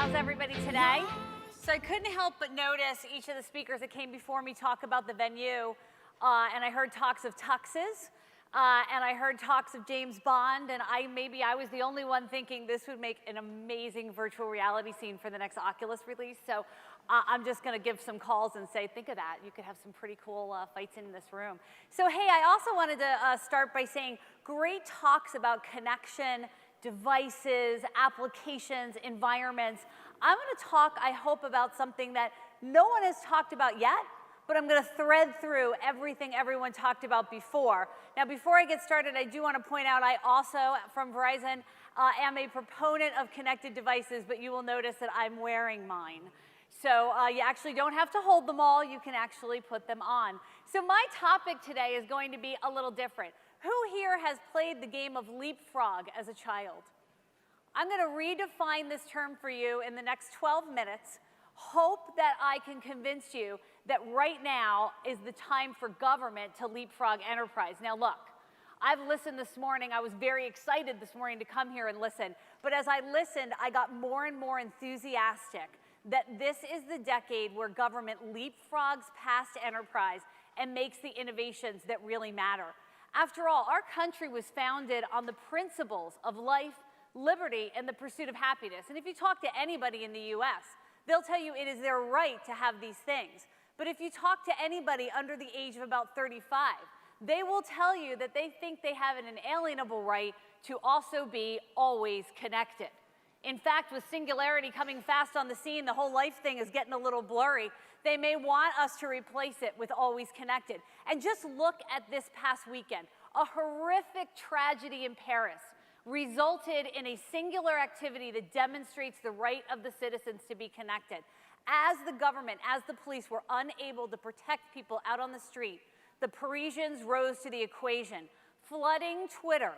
How's everybody today? So I couldn't help but notice each of the speakers that came before me talk about the venue, and I heard talks of tuxes, and I heard talks of James Bond, and maybe I was the only one thinking this would make an amazing virtual reality scene for the next Oculus release. So I'm just going to give some calls and say, think of that. You could have some pretty cool fights in this room. So hey, I also wanted to start by saying great talks about connection, devices, applications, environments. I'm going to talk, I hope, about something that no one has talked about yet, but I'm going to thread through everything everyone talked about before. Now, before I get started, I do want to point out I also, from Verizon, am a proponent of connected devices, but you will notice that I'm wearing mine. So you actually don't have to hold them all. You can actually put them on. So my topic today is going to be a little different. Who here has played the game of leapfrog as a child? I'm going to redefine this term for you in the next 12 minutes. Hope that I can convince you that right now is the time for government to leapfrog enterprise. Now look, I've listened this morning. I was very excited this morning to come here and listen. But as I listened, I got more and more enthusiastic that this is the decade where government leapfrogs past enterprise and makes the innovations that really matter. After all, our country was founded on the principles of life, liberty, and the pursuit of happiness. And if you talk to anybody in the US, they'll tell you it is their right to have these things. But if you talk to anybody under the age of about 35, they will tell you that they think they have an inalienable right to also be always connected. In fact, with singularity coming fast on the scene, the whole life thing is getting a little blurry. They may want us to replace it with always connected. And just look at this past weekend. A horrific tragedy in Paris resulted in a singular activity that demonstrates the right of the citizens to be connected. As the government, as the police were unable to protect people out on the street, the Parisians rose to the equation, flooding Twitter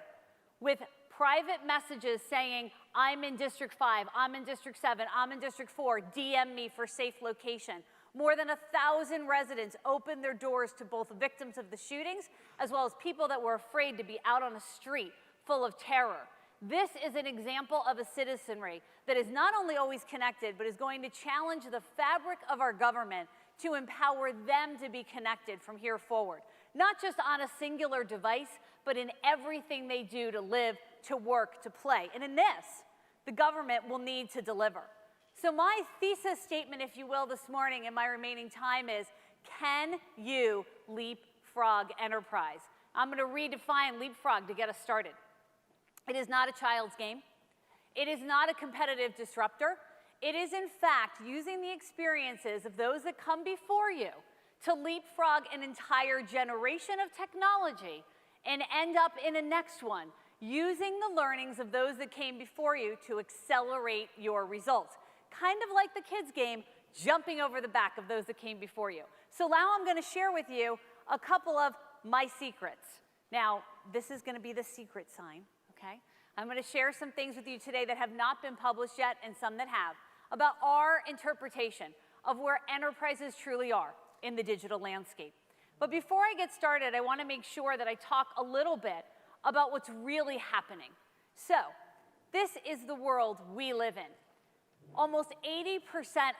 with private messages saying, I'm in District 5, I'm in District 7, I'm in District 4, DM me for safe location. More than 1,000 residents opened their doors to both victims of the shootings as well as people that were afraid to be out on a street full of terror. This is an example of a citizenry that is not only always connected, but is going to challenge the fabric of our government to empower them to be connected from here forward. Not just on a singular device, but in everything they do to live, to work, to play. And in this, the government will need to deliver. So my thesis statement, if you will, this morning in my remaining time is, can you leapfrog enterprise? I'm going to redefine leapfrog to get us started. It is not a child's game. It is not a competitive disruptor. It is, in fact, using the experiences of those that come before you to leapfrog an entire generation of technology and end up in a next one, using the learnings of those that came before you to accelerate your results. Kind of like the kids' game, jumping over the back of those that came before you. So now I'm going to share with you a couple of my secrets. Now, this is going to be the secret sign. Okay? I'm going to share some things with you today that have not been published yet and some that have about our interpretation of where enterprises truly are in the digital landscape. But before I get started, I want to make sure that I talk a little bit about what's really happening. So, this is the world we live in. Almost 80%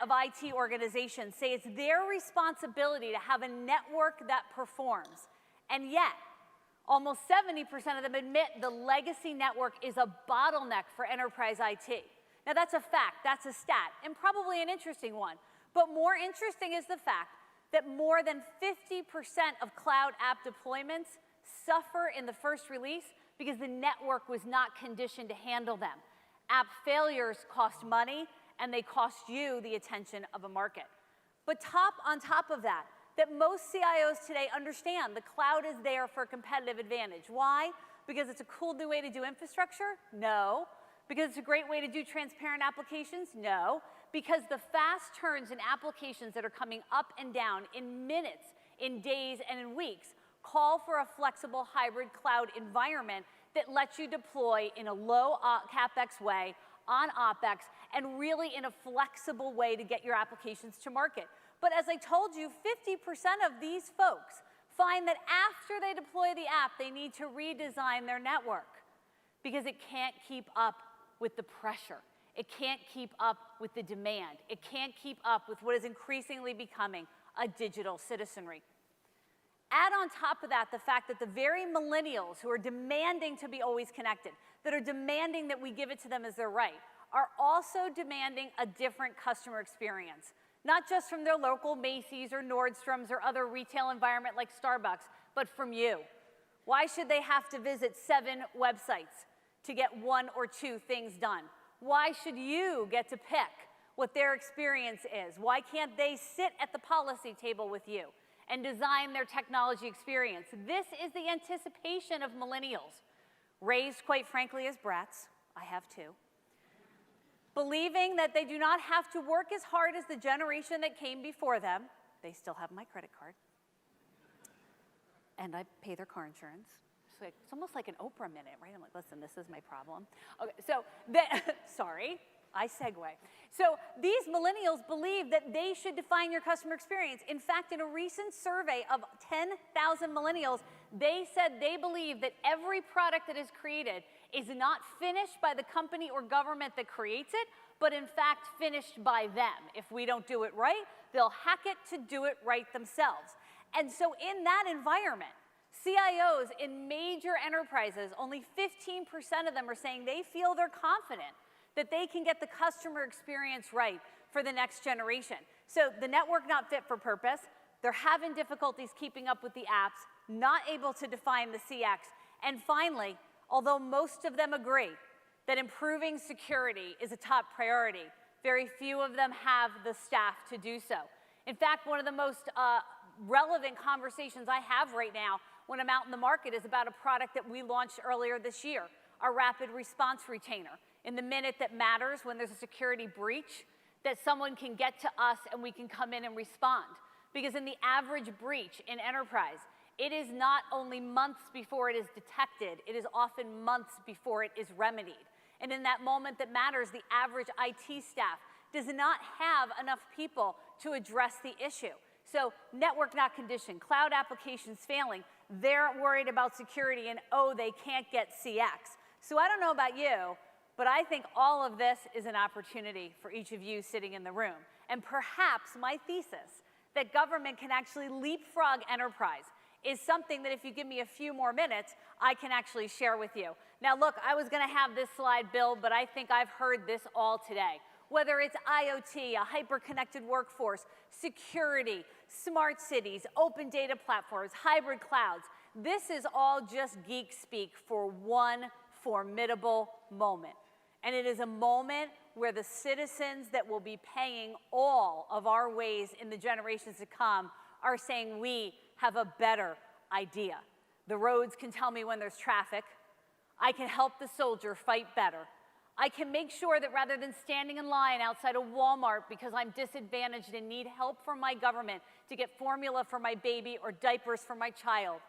of IT organizations say it's their responsibility to have a network that performs. And yet, almost 70% of them admit the legacy network is a bottleneck for enterprise IT. Now that's a fact, that's a stat, and probably an interesting one. But more interesting is the fact that more than 50% of cloud app deployments suffer in the first release because the network was not conditioned to handle them. App failures cost money, and they cost you the attention of a market. But on top of that, most CIOs today understand the cloud is there for a competitive advantage. Why? Because it's a cool new way to do infrastructure? No. Because it's a great way to do transparent applications? No. Because the fast turns in applications that are coming up and down in minutes, in days, and in weeks call for a flexible hybrid cloud environment that lets you deploy in a low CapEx way, on OpEx, and really in a flexible way to get your applications to market. But as I told you, 50% of these folks find that after they deploy the app, they need to redesign their network because it can't keep up with the pressure. It can't keep up with the demand. It can't keep up with what is increasingly becoming a digital citizenry. Add on top of that the fact that the very millennials who are demanding to be always connected, that are demanding that we give it to them as their right, are also demanding a different customer experience, not just from their local Macy's or Nordstrom's or other retail environment like Starbucks, but from you. Why should they have to visit 7 websites to get 1 or 2 things done? Why should you get to pick what their experience is? Why can't they sit at the policy table with you and design their technology experience? This is the anticipation of millennials, raised, quite frankly, as brats. I have too. Believing that they do not have to work as hard as the generation that came before them. They still have my credit card. And I pay their car insurance. It's almost like an Oprah minute, right? I'm like, listen, this is my problem. Okay, so, sorry, I segue. So these millennials believe that they should define your customer experience. In fact, in a recent survey of 10,000 millennials, they said they believe that every product that is created is not finished by the company or government that creates it, but in fact finished by them. If we don't do it right, they'll hack it to do it right themselves. And so in that environment, CIOs in major enterprises, only 15% of them are saying they feel they're confident that they can get the customer experience right for the next generation. So the network not fit for purpose, they're having difficulties keeping up with the apps, not able to define the CX, and finally, although most of them agree that improving security is a top priority, very few of them have the staff to do so. In fact, one of the most relevant conversations I have right now when I'm out in the market is about a product that we launched earlier this year, our rapid response retainer. In the minute that matters, when there's a security breach, that someone can get to us and we can come in and respond. Because in the average breach in enterprise, it is not only months before it is detected, it is often months before it is remedied. And in that moment that matters, the average IT staff does not have enough people to address the issue. So network not conditioned, cloud applications failing, they're worried about security and oh, they can't get CX. So I don't know about you, but I think all of this is an opportunity for each of you sitting in the room. And perhaps my thesis that government can actually leapfrog enterprise is something that if you give me a few more minutes, I can actually share with you. Now look, I was gonna have this slide, Bill, but I think I've heard this all today. Whether it's IoT, a hyper-connected workforce, security, smart cities, open data platforms, hybrid clouds, this is all just geek speak for one formidable moment. And it is a moment where the citizens that will be paying all of our ways in the generations to come are saying we have a better idea. The roads can tell me when there's traffic. I can help the soldier fight better. I can make sure that rather than standing in line outside a Walmart because I'm disadvantaged and need help from my government to get formula for my baby or diapers for my child,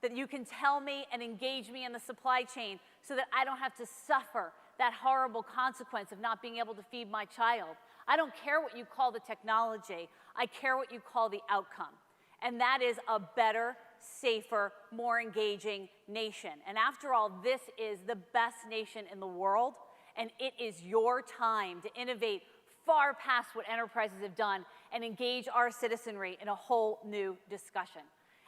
that you can tell me and engage me in the supply chain so that I don't have to suffer that horrible consequence of not being able to feed my child. I don't care what you call the technology. I care what you call the outcome. And that is a better, safer, more engaging nation. And after all, this is the best nation in the world. And it is your time to innovate far past what enterprises have done and engage our citizenry in a whole new discussion.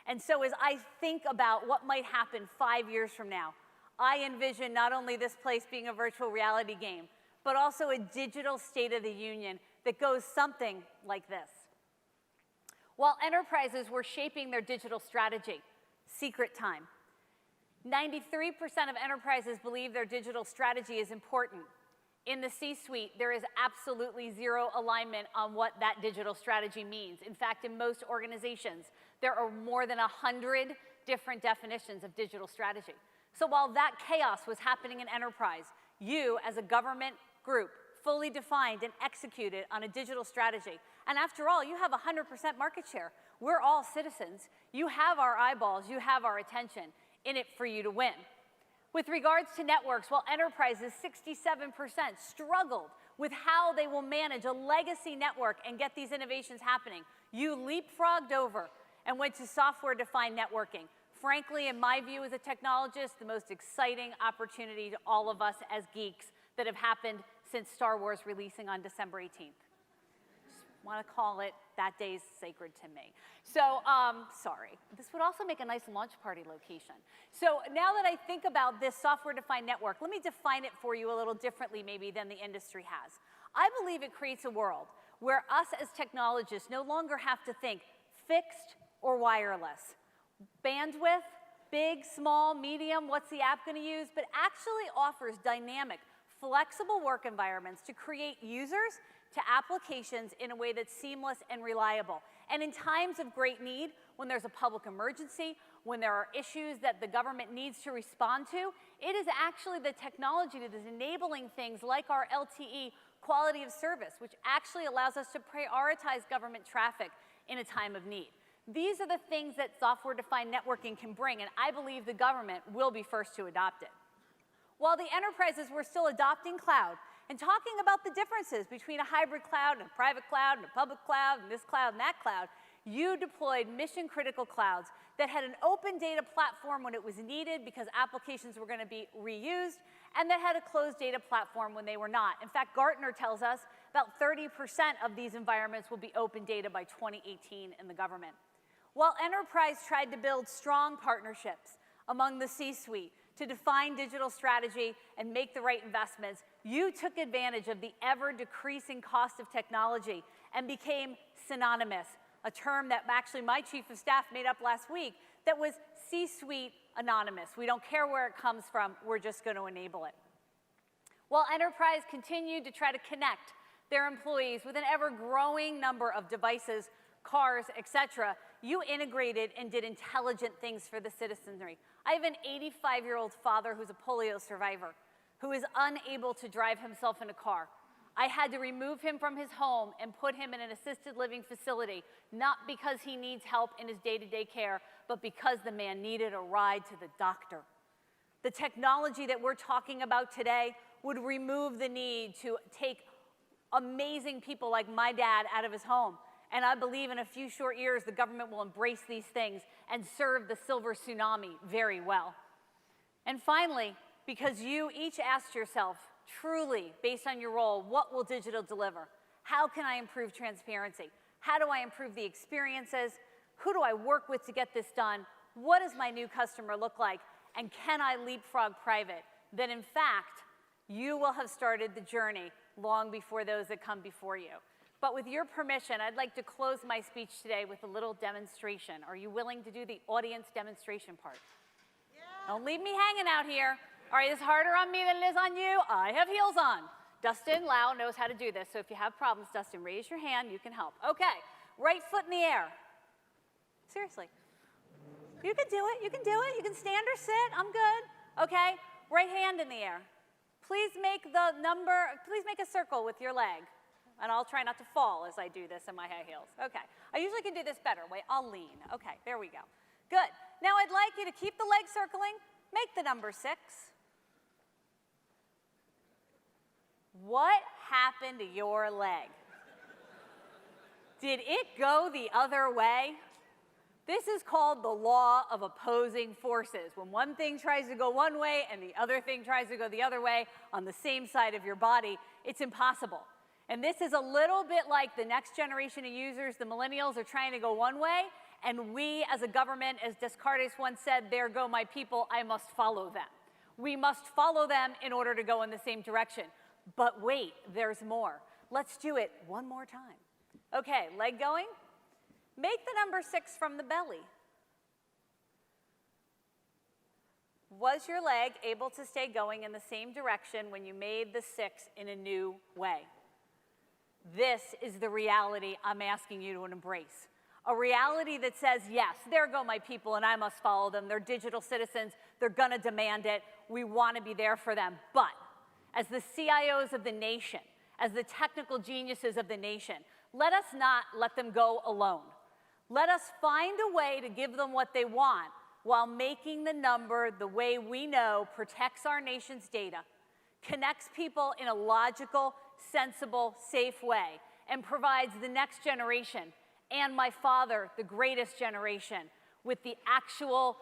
And so as I think about what might happen 5 years from now, I envision not only this place being a virtual reality game, but also a digital State of the Union that goes something like this. While enterprises were shaping their digital strategy, secret time. 93% of enterprises believe their digital strategy is important. In the C-suite, there is absolutely zero alignment on what that digital strategy means. In fact, in most organizations, there are more than 100 different definitions of digital strategy. So while that chaos was happening in enterprise, you as a government group fully defined and executed on a digital strategy. And after all, you have 100% market share. We're all citizens. You have our eyeballs, you have our attention. In it for you to win. With regards to networks, while enterprises, 67% struggled with how they will manage a legacy network and get these innovations happening, you leapfrogged over and went to software-defined networking. Frankly, in my view as a technologist, the most exciting opportunity to all of us as geeks that have happened since Star Wars releasing on December 18th. Want to call it, that day's sacred to me. So, sorry. This would also make a nice launch party location. So now that I think about this software-defined network, let me define it for you a little differently maybe than the industry has. I believe it creates a world where us as technologists no longer have to think fixed or wireless. Bandwidth, big, small, medium, what's the app going to use? But actually offers dynamic, flexible work environments to create users to applications in a way that's seamless and reliable. And in times of great need, when there's a public emergency, when there are issues that the government needs to respond to, it is actually the technology that is enabling things like our LTE quality of service, which actually allows us to prioritize government traffic in a time of need. These are the things that software-defined networking can bring, and I believe the government will be first to adopt it. While the enterprises were still adopting cloud and talking about the differences between a hybrid cloud and a private cloud and a public cloud and this cloud and that cloud, you deployed mission-critical clouds that had an open data platform when it was needed because applications were going to be reused, and that had a closed data platform when they were not. In fact, Gartner tells us about 30% of these environments will be open data by 2018 in the government. While enterprise tried to build strong partnerships among the C-suite to define digital strategy and make the right investments, you took advantage of the ever-decreasing cost of technology and became synonymous, a term that actually my chief of staff made up last week that was C-suite anonymous. We don't care where it comes from, we're just going to enable it. While enterprise continued to try to connect their employees with an ever-growing number of devices, cars, etc., you integrated and did intelligent things for the citizenry. I have an 85-year-old father who's a polio survivor, who is unable to drive himself in a car. I had to remove him from his home and put him in an assisted living facility, not because he needs help in his day-to-day care, but because the man needed a ride to the doctor. The technology that we're talking about today would remove the need to take amazing people like my dad out of his home. And I believe in a few short years, the government will embrace these things and serve the silver tsunami very well. And finally, because you each asked yourself, truly, based on your role, what will digital deliver? How can I improve transparency? How do I improve the experiences? Who do I work with to get this done? What does my new customer look like? And can I leapfrog private? Then in fact, you will have started the journey long before those that come before you. But with your permission, I'd like to close my speech today with a little demonstration. Are you willing to do the audience demonstration part? Yeah. Don't leave me hanging out here. All right, it's harder on me than it is on you. I have heels on. Dustin Lau knows how to do this, so if you have problems, Dustin, raise your hand, you can help. Okay, right foot in the air. Seriously. You can do it, you can do it. You can stand or sit, I'm good. Okay, right hand in the air. Please make a circle with your leg. And I'll try not to fall as I do this in my high heels. Okay, I usually can do this better. Wait, I'll lean. Okay, there we go. Good. Now I'd like you to keep the leg circling. Make the number 6. What happened to your leg? Did it go the other way? This is called the law of opposing forces. When one thing tries to go one way and the other thing tries to go the other way on the same side of your body, it's impossible. And this is a little bit like the next generation of users, the millennials, are trying to go one way, and we as a government, as Descartes once said, there go my people, I must follow them. We must follow them in order to go in the same direction. But wait, there's more. Let's do it one more time. Okay, leg going. Make the number 6 from the belly. Was your leg able to stay going in the same direction when you made the 6 in a new way? This is the reality I'm asking you to embrace. A reality that says, yes, there go my people and I must follow them. They're digital citizens. They're going to demand it. We want to be there for them. But as the CIOs of the nation, as the technical geniuses of the nation, let us not let them go alone. Let us find a way to give them what they want while making the number the way we know protects our nation's data, connects people in a logical, sensible, safe way, and provides the next generation and my father, the greatest generation, with the actual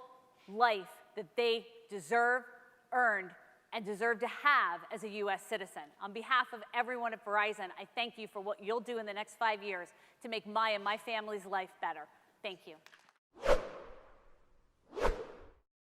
life that they deserve, earned, and deserve to have as a U.S. citizen. On behalf of everyone at Verizon, I thank you for what you'll do in the next 5 years to make my and my family's life better. Thank you.